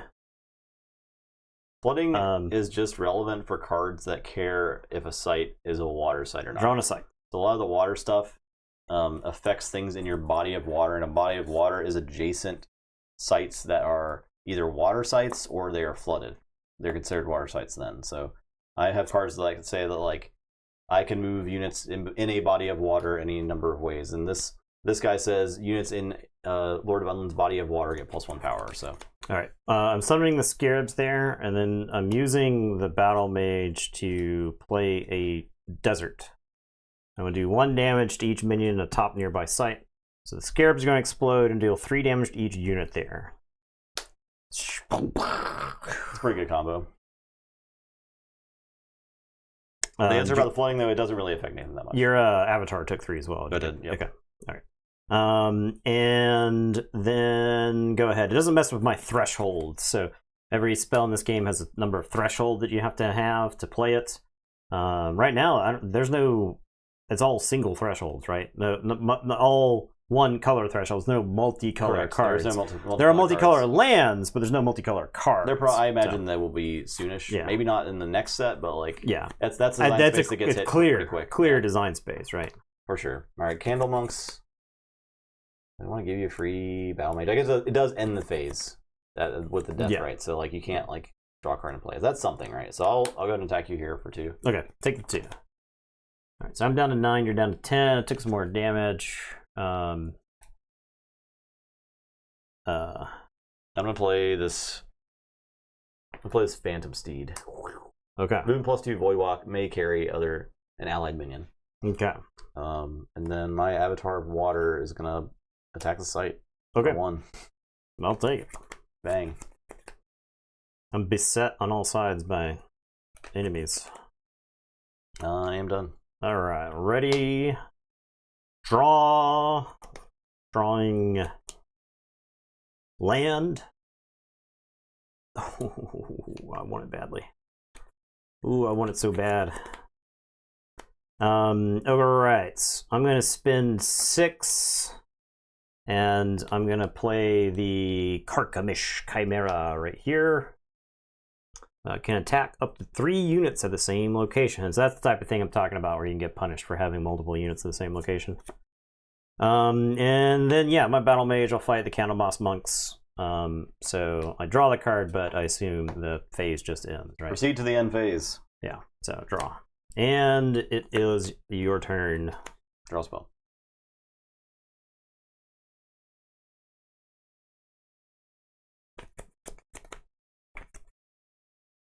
Flooding is just relevant for cards that care if a site is a water site or not. Drawing a site. So a lot of the water stuff affects things in your body of water, and a body of water is adjacent sites that are either water sites or they are flooded. They're considered water sites then. So I have cards that I can say that, like, I can move units in a body of water any number of ways, and this guy says units in Lord of Unland's body of water get +1 power. So all right, I'm summoning the Scarabs there, and then I'm using the Battle Mage to play a desert. I'm going to do 1 damage to each minion in a top nearby site. So the Scarabs are going to explode and deal 3 damage to each unit there. It's a pretty good combo. The answer about the flooding, though, it doesn't really affect Nathan that much. Your Avatar took 3 as well. I did, yep. Okay, all right. And then go ahead. It doesn't mess with my threshold. So every spell in this game has a number of threshold that you have to play it. Right now, there's no... It's all single thresholds, right? No, all one color thresholds. No multicolor cards. There's no there are multicolor cards. lands, but there's no multicolor cards. I imagine that will be soonish. Yeah. Maybe not in the next set, but like that's design space that gets hit clear, pretty quick. Clear design space, right? For sure. All right, Candle Monks. I want to give you a free Battle Mage. I guess it does end the phase with the death, right? So like you can't like draw a card and play. That's something, right? So I'll go ahead and attack you here for 2. Okay, take the 2. All right, so I'm down to 9. You're down to 10. I took some more damage. I'm gonna play this. I'm gonna play this Phantom Steed. Okay. Movement +2 Voidwalk may carry an allied minion. Okay. And then my Avatar of Water is gonna attack the site. Okay. For 1. I'll take it. Bang. I'm beset on all sides by enemies. I am done. All right, ready. Draw. Drawing land. Oh, I want it badly. Ooh, I want it so bad. Alright. I'm gonna spend 6, and I'm gonna play the Carchemish Chimera right here. Can attack up to 3 units at the same location. So that's the type of thing I'm talking about, where you can get punished for having multiple units at the same location. And then, yeah, my Battle Mage, I'll fight the Candlemoss Monks. So I draw the card, but I assume the phase just ends, right? Proceed to the end phase. Yeah, so draw. And it is your turn. Draw spell.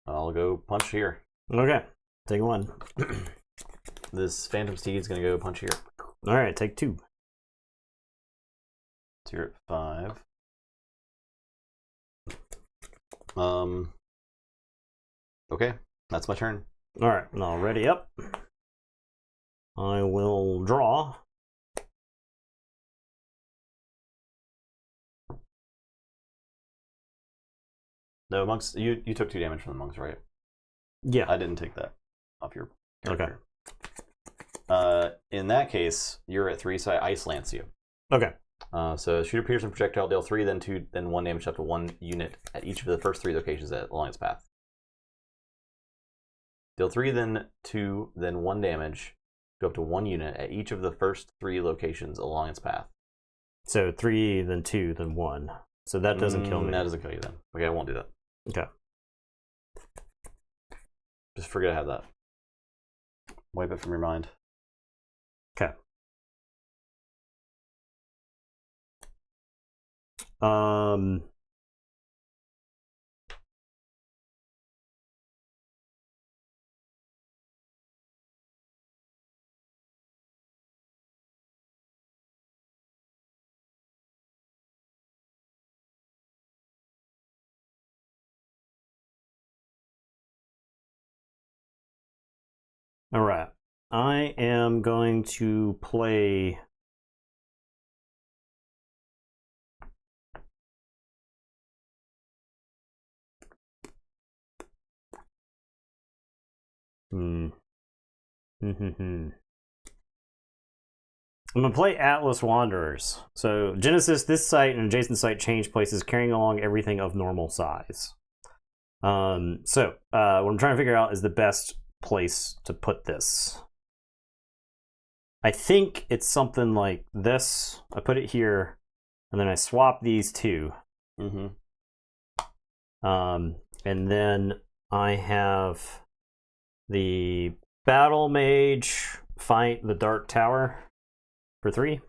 I'll go punch here. Okay, take 1. This Phantom Steed is going to go punch here. All right, take 2. So you're at 5. Okay, that's my turn. All right, now ready up. I will draw. The monks, you took 2 damage from the monks, right? Yeah. I didn't take that off your character. Okay. In that case, you're at 3, so I ice lance you. Okay. So shoot a piercing projectile, deal 3, then 2, then 1 damage up to 1 unit at each of the first 3 locations along its path. Deal 3, then 2, then 1 damage, go up to 1 unit at each of the first 3 locations along its path. So 3, then 2, then 1. So that doesn't kill me. That doesn't kill you then. Okay, I won't do that. Okay. Just forget I have that. Wipe it from your mind. Okay. All right. I am going to play I'm going to play Atlas Wanderers. So, Genesis, this site and adjacent site change places, carrying along everything of normal size. What I'm trying to figure out is the best place to put this. I think it's something like this. I put it here, and then I swap these 2. And then I have the Battle Mage fight the Dark Tower for 3.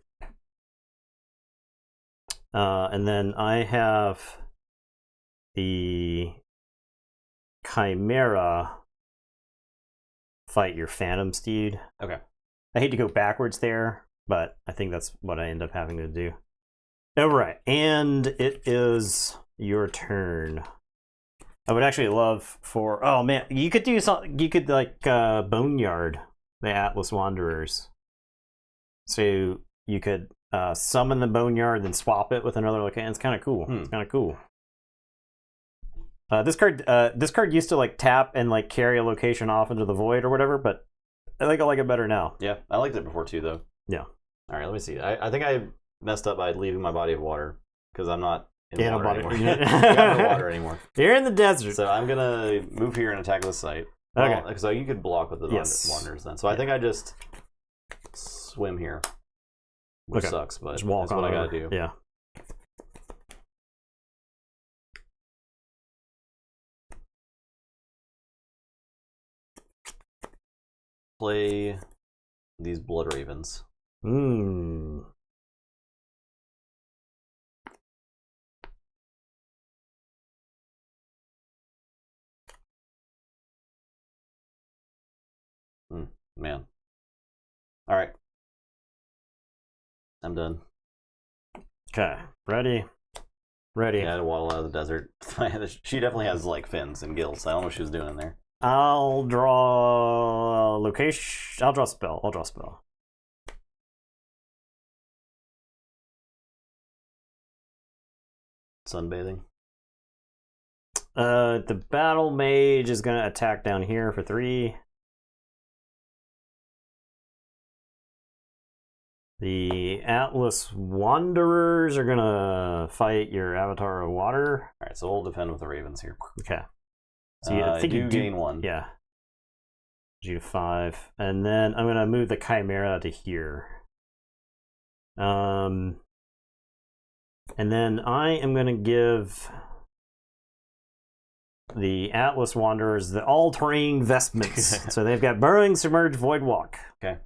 And then I have the Chimera fight your Phantom Steed. Okay. I hate to go backwards there, but I think that's what I end up having to do. All right, and it is your turn. I would actually love for... Oh, man, you could do something... You could, like, Boneyard the Atlas Wanderers. So you could summon the Boneyard, then swap it with another location. It's kind of cool. It's kind of cool. This card used to, like, tap and, like, carry a location off into the void or whatever, but I think I like it better now. Yeah, I liked it before too, though. Yeah. All right, let me see. I think I messed up by leaving my body of water because I'm not in water anymore. I got no water anymore. You're in the desert. So I'm gonna move here and attack this site. Okay. Well, so you could block with the wanderers then. So I think I just swim here, which sucks, but just walk that's what on I over. gotta do. Yeah. Play these Blood Ravens. Man. All right. I'm done. Okay. Ready? Ready. Yeah, I had to waddle out of the desert. She definitely has like fins and gills. I don't know what she was doing in there. I'll draw location. I'll draw spell. sunbathing. The battle mage is gonna attack down here for 3. The Atlas Wanderers are gonna fight your Avatar of Water. All right, so we'll defend with the Ravens here. Okay. So I think you gain 1. Yeah. G to 5, and then I'm gonna move the Chimera to here. And then I am gonna give the Atlas Wanderers the all-terrain vestments. So they've got Burrowing, Submerge, Void Walk. Okay.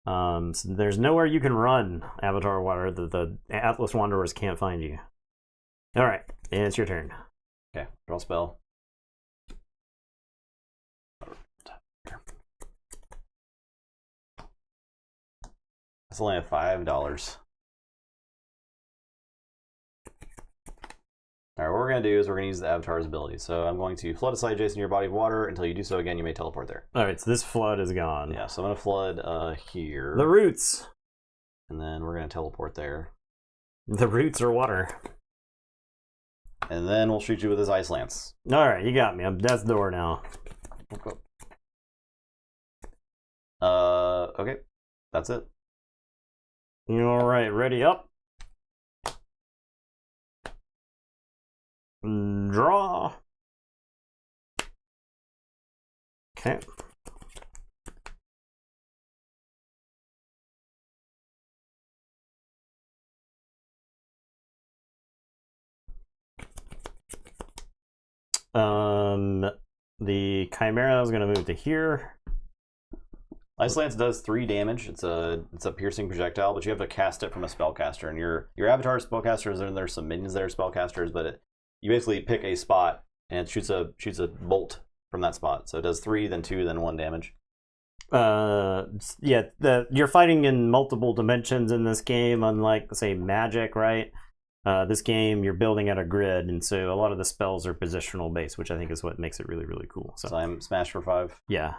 So there's nowhere you can run, Avatar Water. The Atlas Wanderers can't find you. All right, and it's your turn. Okay, draw spell. That's only at $5. Alright, what we're going to do is we're going to use the Avatar's ability. So I'm going to flood a site adjacent to your body of water. Until you do so again, you may teleport there. Alright, so this flood is gone. Yeah, so I'm going to flood here. The roots. And then we're going to teleport there. The roots are water. And then we'll shoot you with his Ice Lance. Alright, you got me. I'm death's door now. Okay. That's it. Alright, ready up. Draw. Okay. The Chimera is going to move to here. Ice Lance does 3 damage. It's a piercing projectile, but you have to cast it from a spellcaster. And your avatar is spellcasters, and there's some minions that are spellcasters, but you basically pick a spot and it shoots a bolt from that spot. So it does 3, then 2, then 1 damage. Yeah, you're fighting in multiple dimensions in this game, unlike, say, Magic, right? This game, you're building out a grid, and so a lot of the spells are positional based, which I think is what makes it really, really cool. So I'm smashed for 5. Yeah.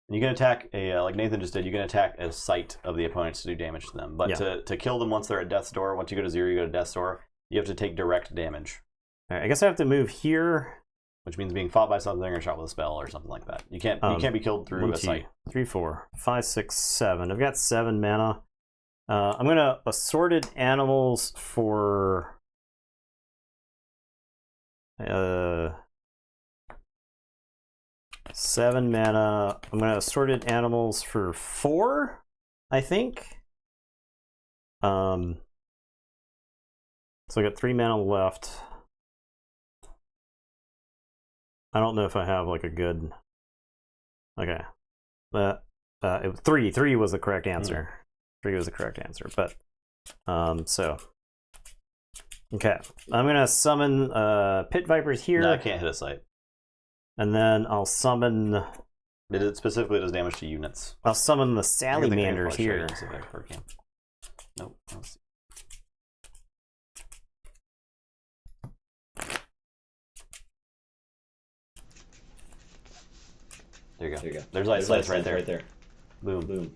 And you can attack like Nathan just did. You can attack a site of the opponents to do damage to them. But to kill them once they're at death's door, once you go to 0, you go to death's door. You have to take direct damage. All right, I guess I have to move here, which means being fought by something or shot with a spell or something like that. You can't be killed through a site. 3, 4, 5, 6, 7. I've got 7 mana. I'm gonna assorted animals for 7 mana. I'm gonna assorted animals for 4, I think. So I got 3 mana left. I don't know if I have like a good. Okay, but it was 3. 3 was the correct answer. 3 was the correct answer. But so okay, I'm gonna summon pit vipers here. No, I can't hit a site. And then I'll summon. It specifically does damage to units. I'll summon the salamanders here. Nope. Let's see. There you go. There's ice lights right there. Boom.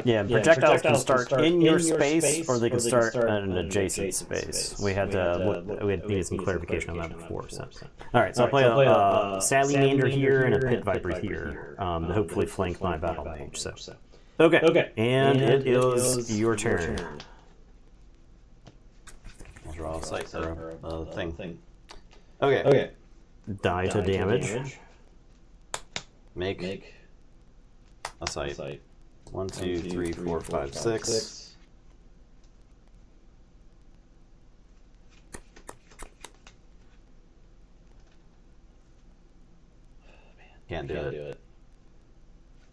Yeah, projectiles can start in your space, or they can start at an adjacent space. We had needed some clarification on that before. So, all right, so I'll play a salamander here and a pit viper here to hopefully flank my battle mage. So, okay, and it is your turn. I'll draw a site for a thing. Okay. Die to damage. Make a site. 1, 2, 3, 4, 5, 6. Can't do it.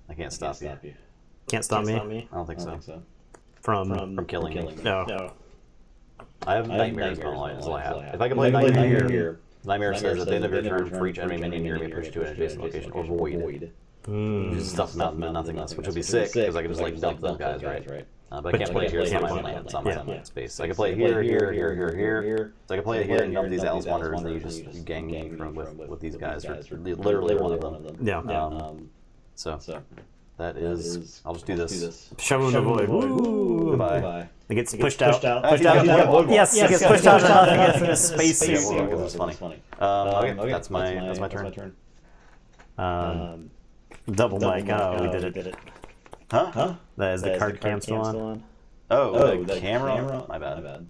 I can't stop you. Can't stop me? I don't think so. From killing me. No. I have nightmares going on. Is all I have. If I can play nightmare here. Nightmare says at the end of your turn, for each enemy minion near me, push to an adjacent location or void. Just stuff them out and nothingness, which would be sick because I could just like dump those guys, right? But I can't play it here. It's not my land. It's not my land space. So I can play it here. So I can play it here and dump these Atlas Wanderers, and then you just gang me with these guys. Literally one of them. Yeah. So That is. I'll just do this. Show him the void. Woo. Goodbye. It gets pushed out. Pushed out. Yes, it gets pushed out to nothing. It's in a space Yeah, suit. well, this is funny. Okay, that's my turn. Double mic. Oh, we did it. Huh? That is the card cam still on. Oh, the camera. My bad.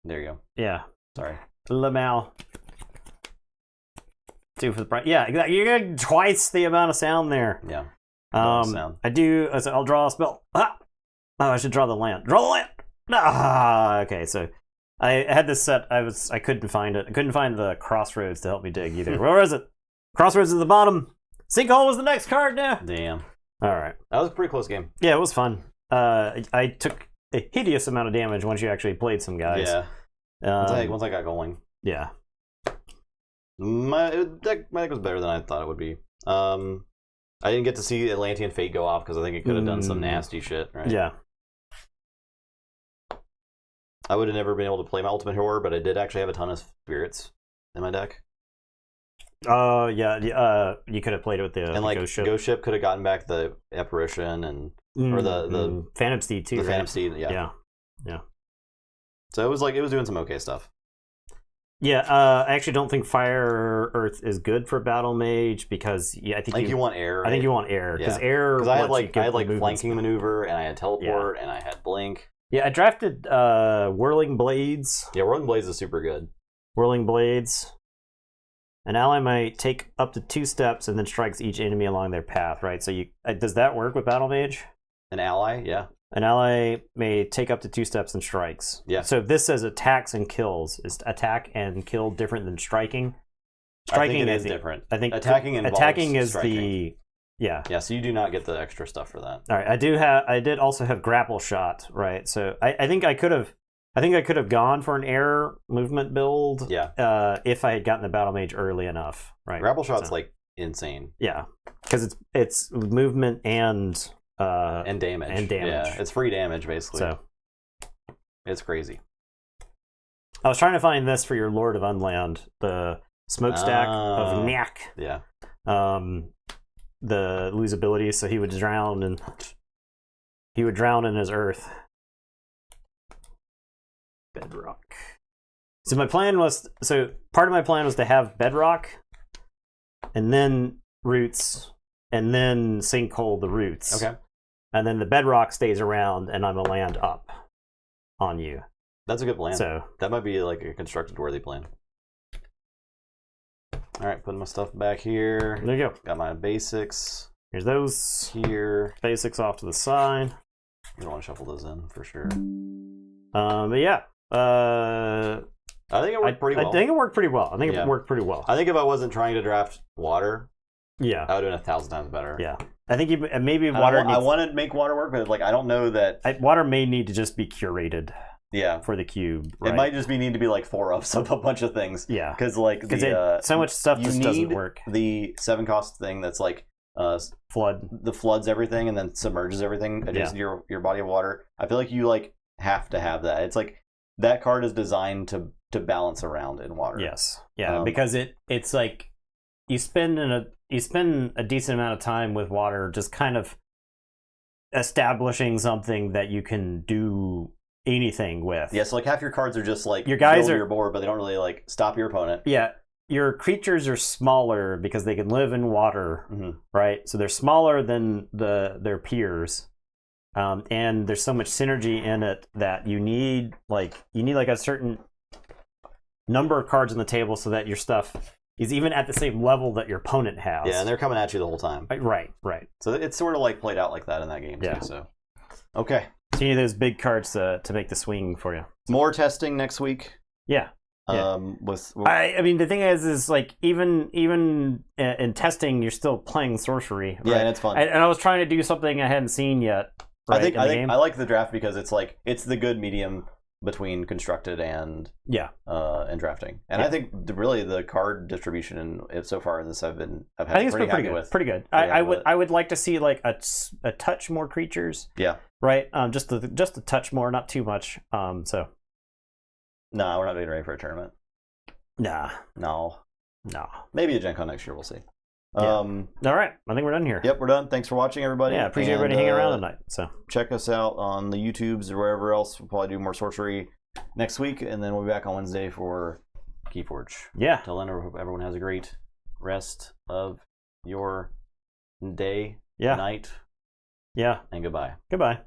There you go. Yeah. Sorry. Lamal. 2 for the price. Yeah, exactly. You're getting twice the amount of sound there. Yeah. Sound. I do. So I'll draw a spell. Ah! Oh, I should draw the land. Draw the land. Ah. Okay. So I had this set. I couldn't find it. I couldn't find the crossroads to help me dig either. Where is it? Crossroads at the bottom. Sinkhole was the next card now. Damn. All right. That was a pretty close game. Yeah, it was fun. I took a hideous amount of damage once you actually played some guys. Yeah. Once I got going. Yeah. My deck was better than I thought it would be. I didn't get to see Atlantean Fate go off because I think it could have done some nasty shit, right? Yeah. I would have never been able to play my Ultimate Horror, but I did actually have a ton of spirits in my deck. Yeah. You could have played it with the Ghost Ship could have gotten back the Apparition and or the Phantom Steed too. The right? Phantom Steed, yeah. So it was doing some okay stuff. Yeah, I actually don't think Fire Earth is good for Battle Mage because I think you want air. Right? I think you want air because air. Because I had flanking maneuver and I had teleport and I had blink. Yeah, I drafted Whirling Blades. Yeah, Whirling Blades is super good. Whirling Blades. An ally might take up to 2 steps and then strikes each enemy along their path. Right. So does that work with Battle Mage? An ally, yeah. An ally may take up to 2 steps and strikes. Yeah. So if this says attacks and kills, is attack and kill different than striking? Striking is different. I think attacking is striking. Yeah. So you do not get the extra stuff for that. All right. I did also have grapple shot. Right. So I think I could have gone for an air movement build. Yeah. If I had gotten the battle mage early enough. Right. Grapple shot's insane. Yeah. Because it's movement and damage. Yeah, it's free damage basically. So it's crazy. I was trying to find this for your Lord of Unland, the smokestack of Nyak. Yeah. The lose abilities, so he would drown in his earth. Bedrock. So part of my plan was to have bedrock, and then roots, and then sinkhole the roots. Okay. And then the bedrock stays around, and I'm a land up on you. That's a good plan. So that might be like a constructed worthy plan. All right, putting my stuff back here. There you go. Got my basics. Here's those here. Basics off to the side. You don't want to shuffle those in for sure. But yeah. I think it worked pretty well. I think it worked pretty well. It worked pretty well. I think if I wasn't trying to draft water, I would have done 1,000 times better. Yeah. I think maybe water. I want to make water work, but I don't know that water may need to just be curated. Yeah. For the cube, right? It might just need to be 4-ups of a bunch of things. Yeah. Because so much stuff just doesn't work. The 7-cost thing that's flood. The floods everything and then submerges everything adjacent to your body of water. I feel like you have to have that. It's that card is designed to balance around in water. Yes. Yeah. Because it's you spend a decent amount of time with water just kind of establishing something that you can do anything with. Yeah, so half your cards are just your guys build your board, but they don't really stop your opponent. Yeah. Your creatures are smaller because they can live in water, right? So they're smaller than their peers. And there's so much synergy in it that you need a certain number of cards on the table so that your stuff is even at the same level that your opponent has. Yeah, and they're coming at you the whole time. Right. So it's sort of played out like that in that game too. So okay. So you need those big cards to make the swing for you. More testing next week. Yeah. I mean, the thing is even in testing, you're still playing sorcery. Right? Yeah, and it's fun. And I was trying to do something I hadn't seen yet. Right, I like the draft because it's the good medium between constructed and drafting. And I think really the card distribution so far in this I've had pretty happy with. Pretty good. I would like to see a touch more creatures. Yeah. Right. Just a touch more, not too much. So. No, we're not getting ready for a tournament. Nah. No. No. Maybe a Gen Con next year. We'll see. All right, I think we're done here. Yep, we're done. Thanks for watching, everybody. Yeah, appreciate everybody hanging around tonight. So check us out on the YouTubes or wherever else. We'll probably do more sorcery next week, and then we'll be back on Wednesday for Keyforge. Yeah. Till then, I hope everyone has a great rest of your day, night. Yeah. And goodbye. Goodbye.